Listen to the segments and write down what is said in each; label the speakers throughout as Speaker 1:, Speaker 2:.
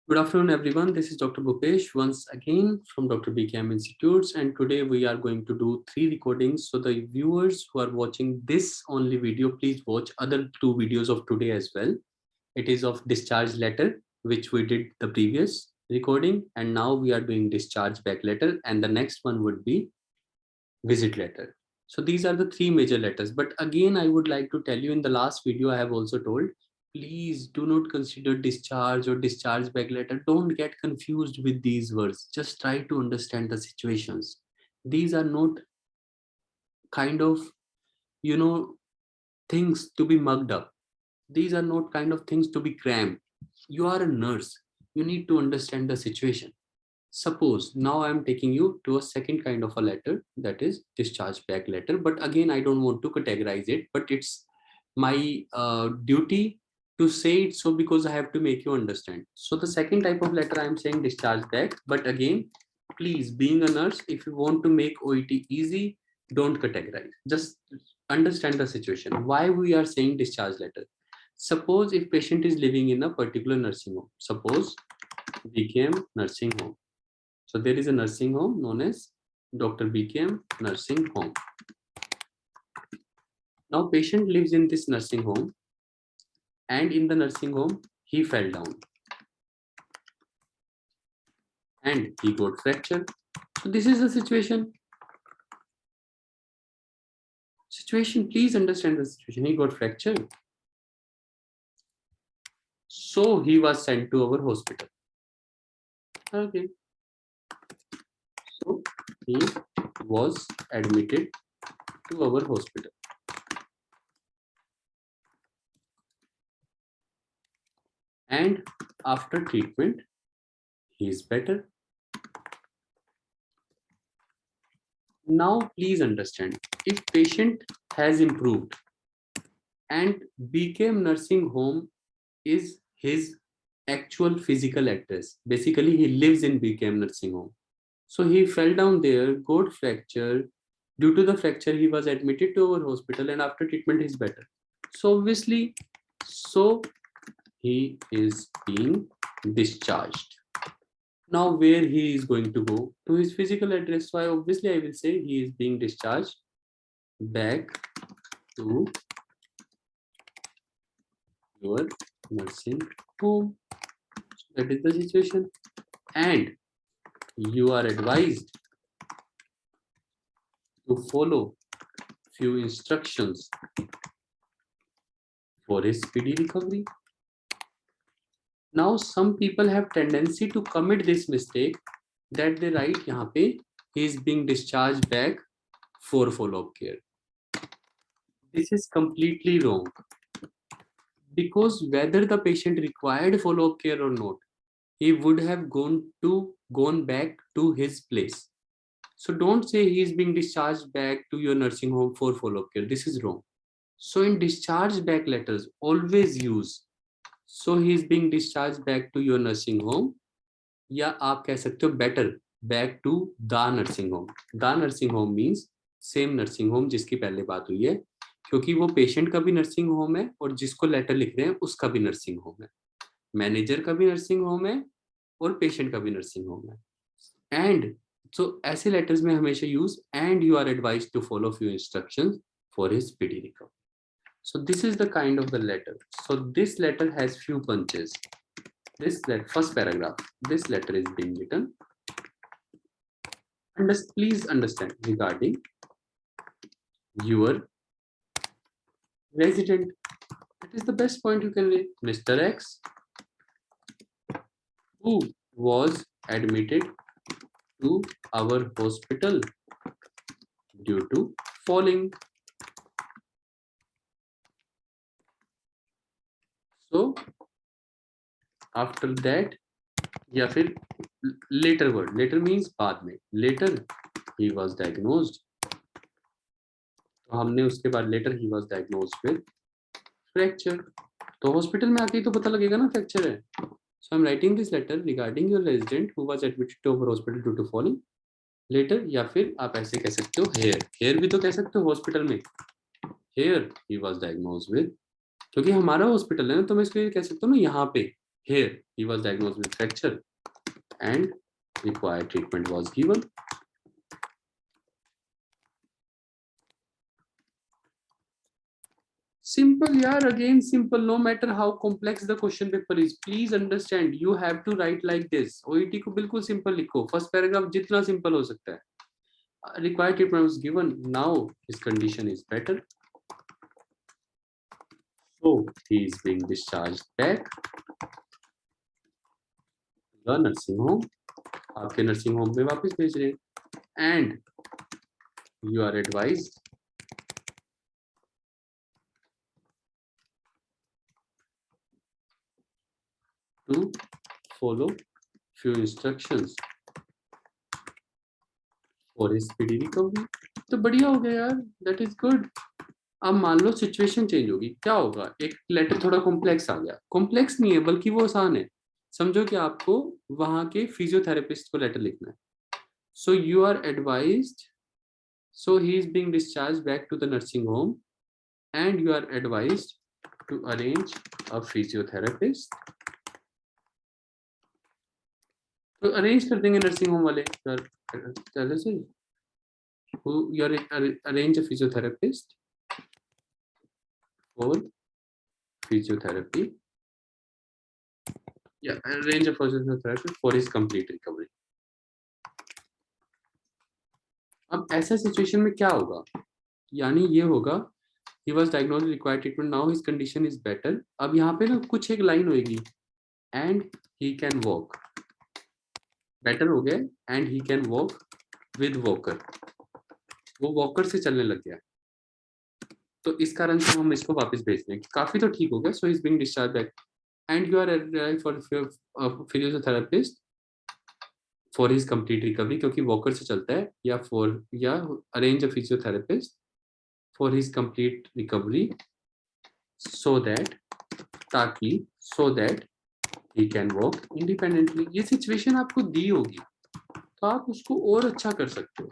Speaker 1: Good afternoon, everyone. This is Dr. Bhupesh once again from Dr. BKM Institutes, and today we are going to do 3 recordings. So the viewers who are watching this only video, please watch other 2 videos of today as well. It is of discharge letter, which we did the previous recording, and now we are doing discharge back letter, and the next one would be visit letter. So these are the 3 major letters. But again, I would like to tell you, in the last video, I have also told, please do not consider discharge or discharge back letter. Don't get confused with these words. Just try to understand the situations. These are not kind of, you know, things to be mugged up. These are not kind of things to be crammed. You are a nurse. You need to understand the situation. Suppose now I'm taking you to a second kind of a letter, that is discharge back letter. But again, I don't want to categorize it, but it's my duty to say it so, because I have to make you understand. So the second type of letter I'm saying discharge back. But again, please, being a nurse, if you want to make OET easy, don't categorize. Just understand the situation. Why we are saying discharge letter? Suppose if patient is living in a particular nursing home, suppose BKM nursing home. So there is a nursing home known as Dr. BKM nursing home. Now patient lives in this nursing home, and in the nursing home he fell down and he got fractured. So this is the situation. Please understand the situation. He got fractured. So he was sent to our hospital. Okay. So he was admitted to our hospital. And after treatment, he is better. Now please understand, if patient has improved and BKM nursing home is his actual physical address, basically he lives in BKM nursing home. So he fell down there, got fracture. Due to the fracture, he was admitted to our hospital, and after treatment he's better. So obviously, he is being discharged. Now where he is going to go? To his physical address. So obviously I will say he is being discharged back to your nursing home. So that is the situation. And you are advised to follow few instructions for his speedy recovery. Now some people have tendency to commit this mistake that they write यहाँ पे he is being discharged back for follow-up care. This is completely wrong, because whether the patient required follow-up care or not, he would have gone back to his place. So don't say he is being discharged back to your nursing home for follow-up care. This is wrong. So in discharge back letters, always use so he is being discharged back to your nursing home, या आप कह सकते हो better back to the nursing home. The nursing home means same nursing home जिसकी पहले बात हुई है, क्योंकि वो पेशेंट का भी नर्सिंग होम है और जिसको लेटर लिख रहे हैं उसका भी नर्सिंग होम है, मैनेजर का भी नर्सिंग होम है और पेशेंट का भी नर्सिंग होम है. एंड सो ऐसे लेटर्स में हमेशा use and you are advised to follow few instructions for his speedy recovery. So this is the kind of the letter. So this letter has few punches. This first paragraph, this letter is being written. And please understand regarding your resident. That is the best point you can read. Mr. X, who was admitted to our hospital due to falling. So after that, या फिर later word, later means बाद में, later he was diagnosed. तो हमने उसके बाद later he was diagnosed with fracture. तो hospital में आके ही तो पता लगेगा ना fracture है. So I'm writing this letter regarding your resident who was admitted to our hospital due to falling. Later, या फिर आप ऐसे कह सकते हो here भी तो कह सकते हो hospital में. Here he was diagnosed with, क्योंकि हमारा हॉस्पिटल है ना, तो मैं इसको ये कह सकता हूँ ना यहाँ पे Here he was diagnosed with fracture and required treatment was given. Simple yaar, again simple, no matter how complex the question paper is. Please understand, you have to write like this. OET को बिल्कुल simple लिखो, first paragraph जितना simple हो सकता है. Required treatment was given, now his condition is better, so he is being discharged back the nursing home. आपके nursing home में वापस भेज रहे हैं, and you are advised to follow few instructions for his speedy recovery. तो बढ़िया हो गया यार, that is good. अब मान लो सिचुएशन चेंज होगी, क्या होगा? एक लेटर थोड़ा कॉम्प्लेक्स आ गया, कॉम्प्लेक्स नहीं है बल्कि वो आसान है. समझो कि आपको वहां के फिजियोथेरेपिस्ट को लेटर लिखना है. So you are advised, so he is being discharged back to the nursing home and you are advised to arrange a physiotherapist. तो अरेंज कर देंगे नर्सिंग होम वाले चलो से, you arrange a physiotherapist for physiotherapy, arrange a physiotherapy for his complete recovery. अब ऐसा situation में क्या होगा? यानी ये होगा, he was diagnosed with required treatment, now his condition is better. अब यहाँ पे ना कुछ एक लाइन होगी, and he can walk. Better हो गया, and he can walk with walker, वो वॉकर से चलने लग गया. तो इस कारण से हम इसको वापस भेज दें, काफी तो ठीक हो गया. So is being discharge back and you are arrived for physiotherapist for his complete recovery, क्योंकि वॉकर से चलता है, या arrange a physiotherapist for his complete recovery so that, ताकि so that he can walk independently. ये situation आपको दी होगी तो आप उसको और अच्छा कर सकते हो.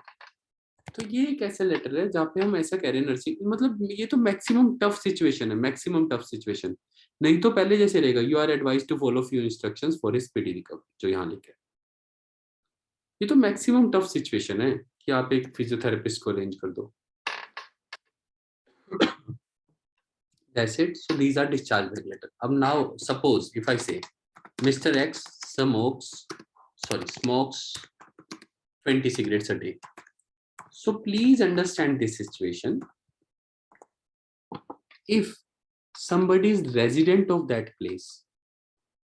Speaker 1: तो ये एक ऐसा लेटर है जहाँ पे हम ऐसा कह रहे हैं नर्सिंग, मतलब ये तो मैक्सिमम टफ सिचुएशन है, मैक्सिमम टफ सिचुएशन. नहीं तो पहले जैसे रहेगा, you are advise to follow few instructions for his speedy recovery, जो यहाँ लिखा है. ये तो मैक्सिमम टफ सिचुएशन है कि आप एक फिजियोथेरेपिस्ट को अरेंज कर दो. That's it. So these are discharge back letter. Now suppose if I say Mr. X smokes 20 cigarettes a day. So please understand this situation. If somebody is resident of that place,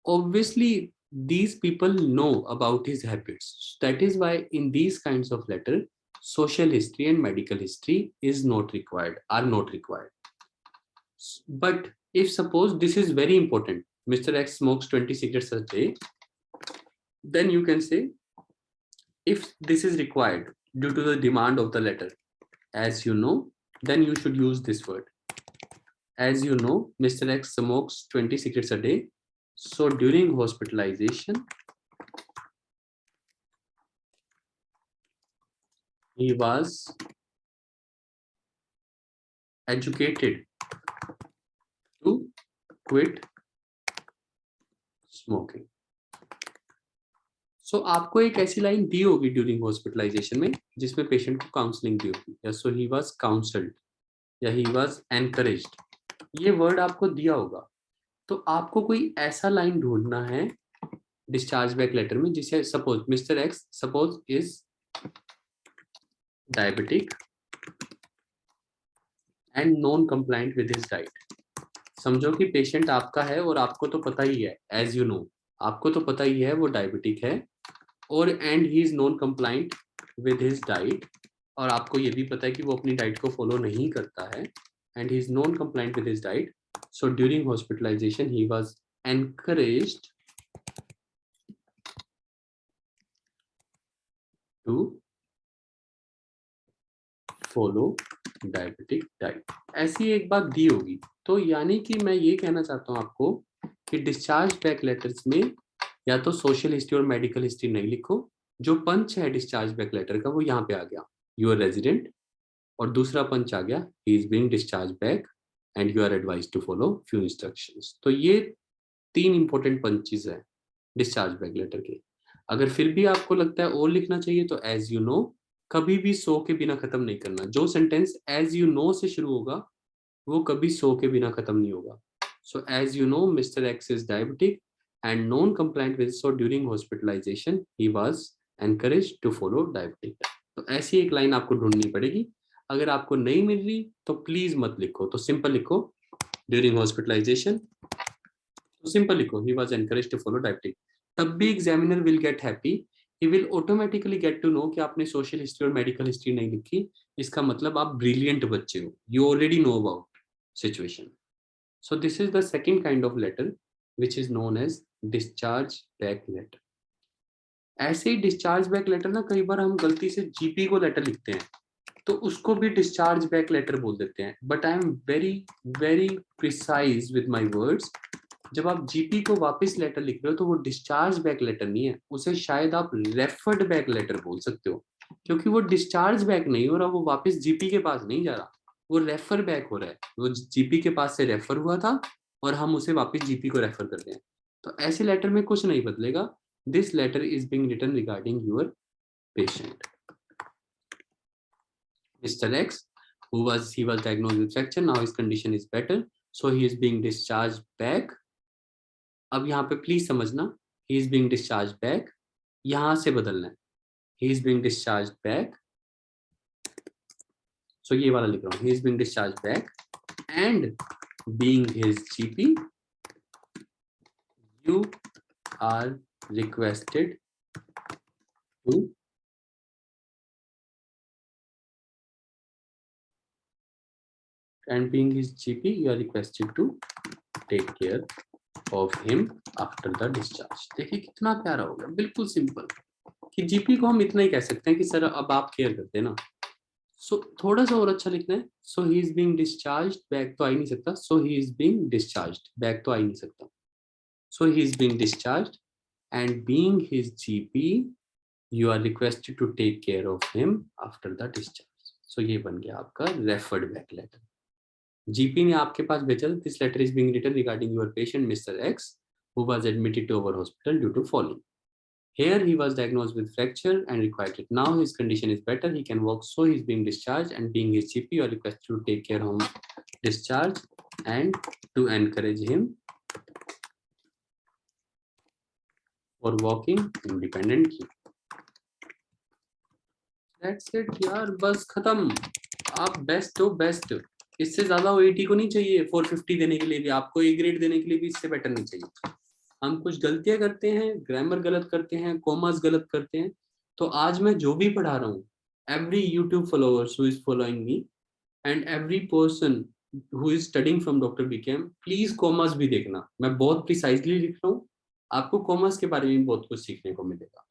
Speaker 1: obviously these people know about his habits. That is why in these kinds of letter, social history and medical history are not required. But if suppose this is very important, Mr. X smokes 20 cigarettes a day, then you can say, if this is required due to the demand of the letter, as you know, then you should use this word. As you know, Mr. X smokes 20 cigarettes a day. So during hospitalization, he was educated to quit smoking. So आपको एक ऐसी line दी होगी during hospitalisation में जिसमें patient को counselling दी होगी, या सो he was counselled या ही वाज एनकरेज्ड, ये वर्ड आपको दिया होगा. तो आपको कोई ऐसा लाइन ढूंढना है डिस्चार्ज बैक लेटर में जिसे, suppose mister x suppose is diabetic and non compliant with his diet. समझो कि पेशेंट आपका है और आपको तो पता ही है, एज यू नो, आपको तो पता ही है वो डायबिटिक है, और and he is non compliant with his diet, और आपको ये भी पता है कि वो अपनी डाइट को फॉलो नहीं करता है, and he is non compliant with his diet. So during hospitalization he was encouraged to follow diabetic diet. ऐसी एक बात दी होगी. तो यानी कि मैं ये कहना चाहता हूं आपको कि डिस्चार्ज बैक लेटर्स में या तो सोशल हिस्ट्री और मेडिकल हिस्ट्री नहीं लिखो. जो पंच है डिस्चार्ज बैक लेटर का वो यहाँ पे आ गया, यू आर रेजिडेंट, और दूसरा पंच आ गया, he is being discharge back and you are advised to follow few instructions. तो ये 3 इंपॉर्टेंट पंचेस है डिस्चार्ज बैक लेटर के। अगर फिर भी आपको लगता है और लिखना चाहिए तो एज यू नो, कभी भी सो के बिना खत्म नहीं करना। जो सेंटेंस एज यू नो से शुरू होगा वो कभी सो के बिना खत्म नहीं होगा। So as you know mister X is diabetic and non compliant with so during hospitalization he was encouraged to follow diabetic. तो ऐसी एक लाइन आपको ढूंढनी पड़ेगी। अगर आपको नहीं मिल रही तो प्लीज मत लिखो, तो सिंपल लिखो ड्यूरिंग हॉस्पिटलाइजेशन, तो सिंपल लिखो he was encouraged to follow diabetic. तब भी examiner will get happy, he will automatically get to know कि आपने सोशल हिस्ट्री और मेडिकल हिस्ट्री नहीं लिखी। इसका मतलब आप ब्रिलियंट बच्चे हो, you already know about situation. So this is the second kind of letter which is known as discharge back letter. ऐसे ही डिस्चार्ज बैक लेटर ना कई बार हम गलती से जीपी को लेटर लिखते हैं तो उसको भी डिस्चार्ज बैक लेटर बोल देते हैं, but I am very very precise with my words. जब आप जीपी को वापस लेटर लिख रहे हो तो वो डिस्चार्ज बैक लेटर नहीं है, उसे शायद आप रेफर्ड बैक लेटर बोल सकते हो, क्योंकि वो डिस्चार्ज बैक नहीं हो रहा, वो वापस जीपी के पास नहीं जा रहा, वो रेफर बैक हो रहा है। वो जीपी के पास से रेफर हुआ था और हम उसे वापस जीपी को रेफर कर रहे हैं। तो ऐसे लेटर में कुछ नहीं बदलेगा। This letter is being written regarding your patient Mr. X, he was diagnosed with fracture. Now his condition is better, so he is being discharged back. अब यहाँ पे प्लीज समझना, he is being discharged back, यहाँ से बदलना है, he is being discharged back. So ये वाला लिख रहा हूँ, he is being discharged back and being his GP, you are requested to and being his GP, you are requested to take care of him after the discharge. देखिए कितना प्यारा हो गया, बिल्कुल सिंपल कि जीपी को हम इतना ही कह सकते हैं कि सर अब आप केयर करते हैं ना। सो थोड़ा सा और अच्छा लिखना है, so he is being discharged back तो आ ही नहीं सकता, so he is being discharged back तो आ ही नहीं सकता, so he is being discharged and being his GP you are requested to take care of him after the discharge. So ये बन गया आपका रेफर्ड बैक लेटर। जीपी ने आपके पास भेजा, this letter is being written regarding your patient mister X who was admitted to our hospital due to falling. Here he was diagnosed with fracture and required it. Now his condition is better, he can walk, so he is being discharged and being his GP you are requested to take care of him discharge and to encourage him for walking independently. That's it यार, बस खत्म। आप best हो, best. इससे ज्यादा OET को नहीं चाहिए 450 देने के लिए भी, आपको ए ग्रेड देने के लिए भी इससे बेटर नहीं चाहिए। हम कुछ गलतियां करते हैं, ग्रामर गलत करते हैं, कॉमास गलत करते हैं, तो आज मैं जो भी पढ़ा रहा हूँ, every YouTube followers who is following me and every person who is studying from doctor BKM, please comments भी देखना, मैं बहुत प्रिसाइजली लिख रहा हूँ। आपको कॉमास के बारे में बहुत कुछ सीखने को मिलेगा,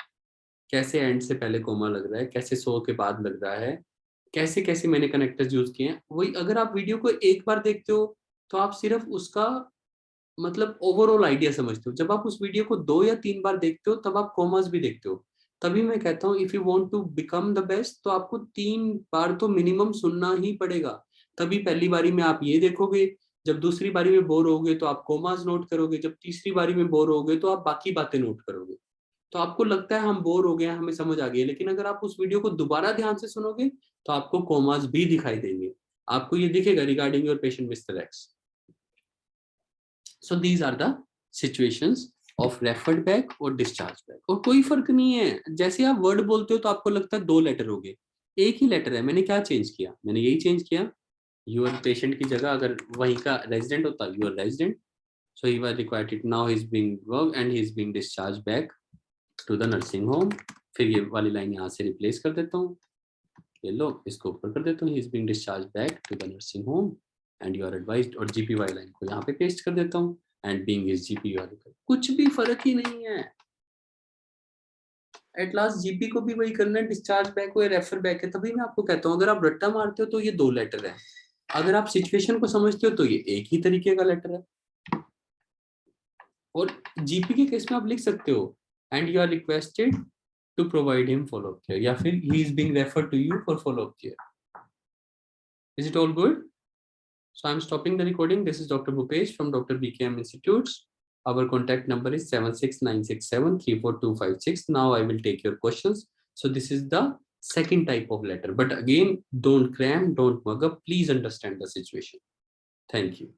Speaker 1: कैसे एंड से पहले कोमा लग रहा है, कैसे सो के बाद लग रहा है, कैसे कैसे मैंने कनेक्टर्स यूज किए हैं। वही अगर आप वीडियो को एक बार देखते हो तो आप सिर्फ उसका मतलब ओवरऑल आइडिया समझते हो, जब आप उस वीडियो को 2 या 3 बार देखते हो तब आप कॉमर्स भी देखते हो। तभी मैं कहता हूँ if you want to become the best तो आपको 3 बार तो मिनिमम सुनना ही पड़ेगा। तभी पहली बारी में आप ये देखोगे, जब दूसरी बारी में बोर होगे तो आप कॉमर्स नोट करोगे, जब तीसरी बारी में बोर होगे तो आप बाकी बातें नोट करोगे। तो आपको लगता है हम बोर हो गए, हमें समझ आ गई, लेकिन अगर आप उस वीडियो को दोबारा ध्यान से सुनोगे तो आपको कॉमर्स भी दिखाई देंगे, आपको ये दिखेगा regarding your patient mister x. So these are the situations of referred back और discharge back। और कोई फर्क नहीं है, जैसे आप वर्ड बोलते हो तो आपको लगता है 2 लेटर हो गए, एक ही लेटर है। मैंने क्या चेंज किया, मैंने यही चेंज किया, योर पेशेंट की जगह अगर वहीं का रेजिडेंट होता your resident, so he was required it, now he is being worked and he is being discharged back to the nursing home। फिर ये वाली लाइन यहाँ से रिप्लेस कर देता हूँ, ये लो इसको ऊपर कर देता हूँ, he is being discharged back to the nursing home and you are advised, और जीपी वाली लाइन को यहाँ पे पेस्ट कर देता हूँ and being his GP you are required। कुछ भी फर्क ही नहीं है, एट लास्ट जीपी को भी वही करना है, डिस्चार्ज बैक हो या रेफर बैक है। तभी मैं आपको कहता हूँ अगर आप रट्टा मारते हो तो ये 2 लेटर है, अगर आप सिचुएशन को समझते हो तो ये एक ही तरीके का लेटर है। और जीपी के केस में आप लिख सकते हो and you are requested to provide him follow up care, या फिर he is being referred to you for follow up care. Is it all good? So I'm stopping the recording. This is Dr. Bhupesh from Dr. BKM Institutes. Our contact number is 76967342256. Now I will take your questions. So this is the second type of letter. But again, don't cram, don't mug up. Please understand the situation. Thank you.